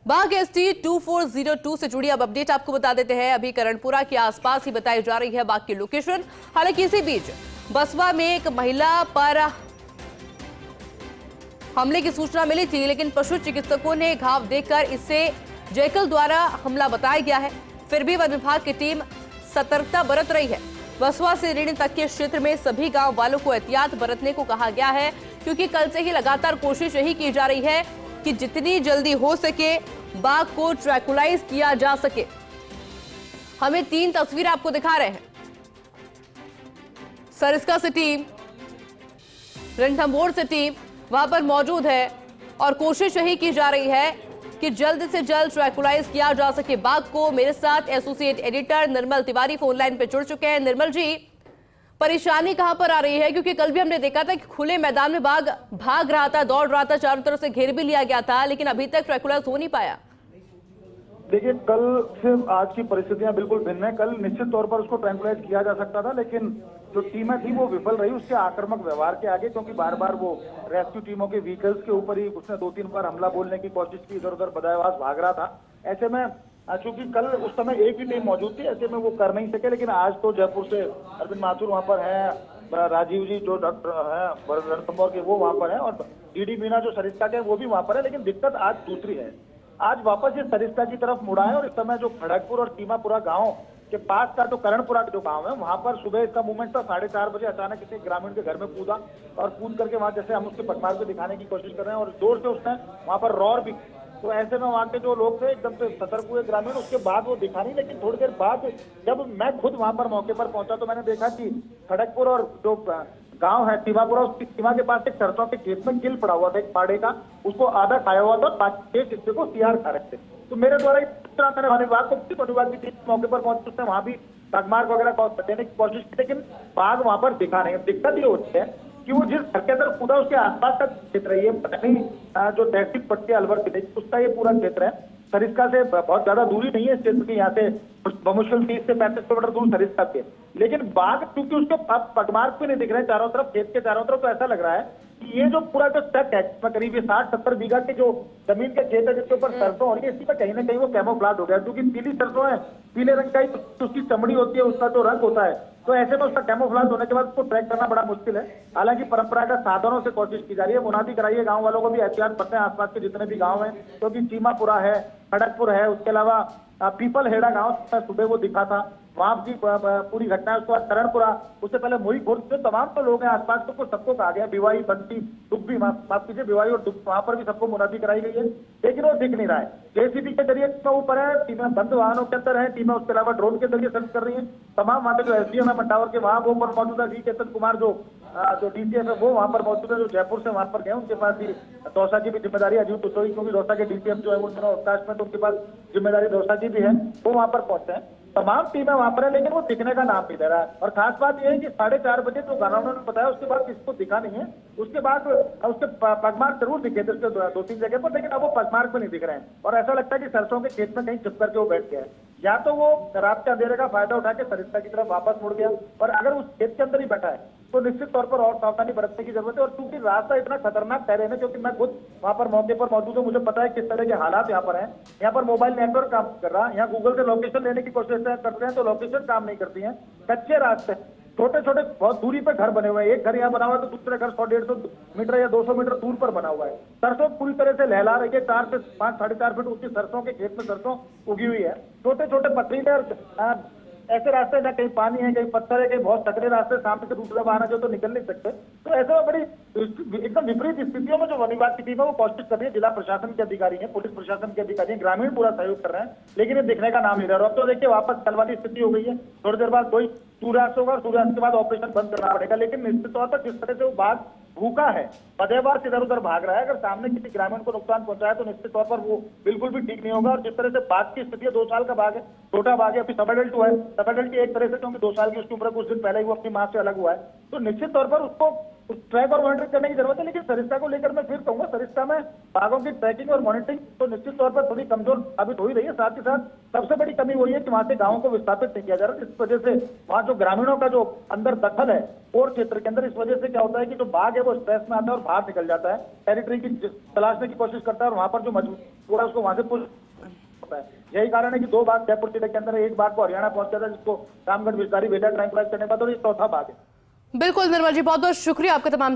बाघ एसटी 2402 से जुड़ी अब अपडेट आपको बता देते हैं। अभी करणपुरा के आसपास ही बताई जा रही है बाघ की लोकेशन। हालांकि इसी बीच बसवा में एक महिला पर हमले की सूचना मिली थी, लेकिन पशु चिकित्सकों ने घाव देखकर इसे जैकल द्वारा हमला बताया गया है। फिर भी वन विभाग की टीम सतर्कता बरत रही है। बसवा से ऋण तक के क्षेत्र में सभी गांव वालों को एहतियात बरतने को कहा गया है, क्योंकि कल से ही लगातार कोशिश यही की जा रही है कि जितनी जल्दी हो सके बाघ को ट्रैकुलाइज किया जा सके। हमें 3 तस्वीरें आपको दिखा रहे हैं। सरिस्का से टीम, रणथंभौर से टीम वहां पर मौजूद है और कोशिश यही की जा रही है कि जल्द से जल्द ट्रैकुलाइज किया जा सके बाघ को। मेरे साथ एसोसिएट एडिटर निर्मल तिवारी फोन लाइन पे जुड़ चुके हैं। निर्मल जी, परेशानी कहां पर आ रही है? क्योंकि कल भी हमने देखा था कि खुले मैदान में बाघ भाग रहा था, दौड़ रहा था, चारों तरफ से घेर भी लिया गया था, लेकिन अभी तक ट्रैकुलाइज हो नहीं पाया। देखिए, कल से आज की परिस्थितियां बिल्कुल भिन्न है। कल निश्चित तौर पर उसको ट्रैंकुलाइज किया जा सकता था, लेकिन जो टीमें थी वो विफल रही उसके आक्रामक व्यवहार के आगे, क्योंकि बार बार वो रेस्क्यू टीमों के व्हीकल्स के ऊपर ही उसने 2-3 बार हमला बोलने की कोशिश की, इधर उधर बदायवास भाग रहा था। ऐसे में चूंकि कल उस समय एक ही टीम मौजूद थी, ऐसे में वो कर नहीं सके। लेकिन आज तो जयपुर से अरविंद माथुर वहां पर है, राजीव जी जो डॉक्टर है रणथंभौर के वो वहां पर है, और डीडी मीना जो सरिस्का के वो भी वहां पर है। लेकिन दिक्कत आज दूसरी है। आज वापस ये सरिस्का की तरफ मुड़ा है और इस समय जो खड़गपुर और टीमापुरा गांव के पास का जो करणपुरा जो गांव है वहां पर सुबह इसका मूवमेंट था। 4:30 बजे अचानक किसी ग्रामीण के घर में कूदा और कूद करके वहां जैसे हम उसके पटमार को दिखाने की कोशिश कर रहे हैं और जोर से उसने वहां पर रॉर भी। तो ऐसे में वहां के जो लोग थे एकदम से सतर्क हुए ग्रामीण। उसके बाद वो दिखा नहीं, लेकिन थोड़ी देर बाद जब मैं खुद वहां पर मौके पर पहुंचा तो मैंने देखा कि खड़गपुर और जो गांव है टीमापुरा, उसकी सीमा के पास एक सरसों के खेत में गिल पड़ा हुआ था, एक पाड़े का, उसको आधा खाया हुआ था, बाकी एक हिस्से को सियार खा रहे थे। तो मेरे द्वारा मैंने वन विभाग की टीम मौके पर पहुंची, उसने वहां भी बाघमार्ग वगैरह देने की कोशिश की, लेकिन बाघ वहां पर दिखा नहीं। दिक्कत ये होती है कि वो जिस घर के अंदर कूदा उसके आसपास का क्षेत्र है, ये पता नहीं जो तहसील पट्टी अलवर की उसका ये पूरा क्षेत्र है। सरिस्का से बहुत ज्यादा दूरी नहीं है इस क्षेत्र की, यहाँ से बमुश्किल 30 से 35 किलोमीटर दूर सरिस्का पे। लेकिन बाघ क्योंकि उसके पगमार्ग पे नहीं दिख रहे चारों तरफ, खेत के चारों तरफ, तो ऐसा लग रहा है कि ये जो पूरा जो स्टेप है इसमें करीब 60-70 बीघा के जो जमीन के खेत है जिसके ऊपर सरसों हो रही है, इसी पर कहीं ना कहीं वो कैमोफ्लेज हो गया, क्योंकि पीली सरसों है, पीले रंग का ही उसकी चमड़ी होती है, उसका जो रंग होता है। तो ऐसे में उसका कैमोफ्लेज होने के बाद उसको ट्रैक करना बड़ा मुश्किल है। हालांकि परंपरागत साधनों से कोशिश की जा रही है, मुनादी कराइए गांव वालों को भी एहतियात बरतें आसपास के जितने भी गांव हैं, क्योंकि चीमापुरा है, खड़गपुर है, उसके अलावा पीपल हेड़ा गांव सुबह वो दिखा था, वहां की पूरी घटना है। उसके बाद करणपुरा, उससे पहले मोई खुर्द, जो तमाम तो लोग हैं आसपास तो सबको कहा गया, बिवाई, बंटी, डुब्बी, माफ कीजिए बिवाई और डुब्बी, वहां पर भी सबको मुनादी कराई गई है, लेकिन वो दिख नहीं रहा है। जेसीबी के जरिए ऊपर है, टीमें बंद वाहनों के अंदर है, टीमें उसके अलावा ड्रोन के जरिए सर्च कर रही है। तमाम वहां पे जो एसडीएम है मंडावर के वहां वो पर मौजूद है, वी केतन कुमार जो डीसीएफ है वो वहां पर मौजूद है, जो जयपुर से वहां पर गए, उनके पास भी दौसा की भी जिम्मेदारी अजीत उतोई, क्योंकि दौसा के डीसीएफ जो है वो अवकाश में, तो उनके पास जिम्मेदारी दौसा की भी है, वो वहां पर पहुंचे हैं। तमाम टीमें वहां पर है, लेकिन वो दिखने का नाम नहीं ले रहा है। और खास बात यह है कि 4:30 बजे जो ग्रामीणों ने बताया उसके बाद किसी को दिखा नहीं है। उसके बाद उसके पगमार्ग जरूर दिखे थे उसके 2-3 जगह पर, लेकिन अब वो पगमार्ग पे नहीं दिख रहे हैं और ऐसा लगता है कि सरसों के खेत में कहीं छुप करके वो बैठ गया है, या तो वो रात के अंधेरे का फायदा उठा के सरिस्का की तरफ वापस मुड़ गया, और अगर उस खेत के अंदर ही बैठा है तो निश्चित तौर पर और सावधानी बरतने की जरूरत है। और क्योंकि रास्ता इतना खतरनाक ठहरे है, क्योंकि मैं खुद वहां पर मौके पर मौजूद हूँ, मुझे पता है किस तरह के हालात यहाँ पर हैं। यहाँ पर मोबाइल नेटवर्क काम कर रहा है, यहाँ गूगल से लोकेशन लेने की कोशिश करते हैं तो लोकेशन काम नहीं करती है, कच्चे रास्ते, छोटे छोटे बहुत दूरी पे घर बने हुए हैं। एक घर यहाँ बना हुआ है तो दूसरे घर 100-150 मीटर या 200 मीटर दूर पर बना हुआ है। सरसों पूरी तरह से लहला रही है, 4 से 5-4.5 फीट ऊंची सरसों के खेत में सरसों उगी हुई है। छोटे छोटे पथरीले और ऐसे रास्ते ना, कहीं पानी है, कहीं पत्थर है, कहीं बहुत सकरे रास्ते, सामने से दूसरा वाहन जो तो निकल नहीं सकते। तो ऐसे में बड़ी एकदम विपरीत स्थितियों में जो वन विभाग की टीम है वो कोशिश कर रही है, जिला प्रशासन के अधिकारी हैं, पुलिस प्रशासन के अधिकारी हैं, ग्रामीण पूरा सहयोग कर रहे हैं, लेकिन ये दिखने का नाम नहीं ले रहा। तो देखिए वापस कल वाली स्थिति हो गई है, थोड़ी देर बाद कोई सूर्यास्त होगा, सूर्यास्त के बाद ऑपरेशन बंद करना पड़ेगा। लेकिन निश्चित तौर पर जिस तरह से वो बाघ भूखा है, बदेबार इधर उधर भाग रहा है, अगर सामने किसी ग्रामीण को नुकसान पहुंचाए तो निश्चित तौर पर वो बिल्कुल भी ठीक नहीं होगा। और जिस तरह से बाघ की स्थिति है, 2 साल का बाघ है, छोटा बाघ है, अभी सब एडल्ट हुआ है, सब एडल्ट की एक तरह से, क्योंकि 2 साल की उसकी उम्र कुछ दिन पहले ही वो अपनी मां से अलग हुआ है, तो निश्चित तौर पर उसको उस ट्रैक और मॉनिटरिंग करने की जरूरत है। लेकिन सरिस्का को लेकर मैं फिर कहूंगा, सरिस्का में बाघों की ट्रैकिंग और मॉनिटरिंग तो निश्चित तौर पर थोड़ी कमजोर साबित हो ही रही है। साथ ही साथ सबसे बड़ी कमी वही है कि वहां से गांवों को विस्थापित नहीं किया जा रहा, इस वजह से वहां जो ग्रामीणों का जो अंदर दखल है और क्षेत्र के अंदर, इस वजह से क्या होता है कि जो बाघ है वो स्ट्रेस में आता है और बाहर निकल जाता है, टेरिटरी की तलाशने की कोशिश करता है और वहां पर जो मजबूत पूरा उसको वहां से पुश होता है। यही कारण है कि 2 बाघ जयपुर जिले के अंदर, एक बाघ को हरियाणा पहुंचा था जिसको रामगढ़ विस्तारी वेदा ट्रैंकुलाइज करने के बाद, और ये चौथा बाघ है। बिल्कुल निर्मल जी, बहुत बहुत शुक्रिया आपका तमाम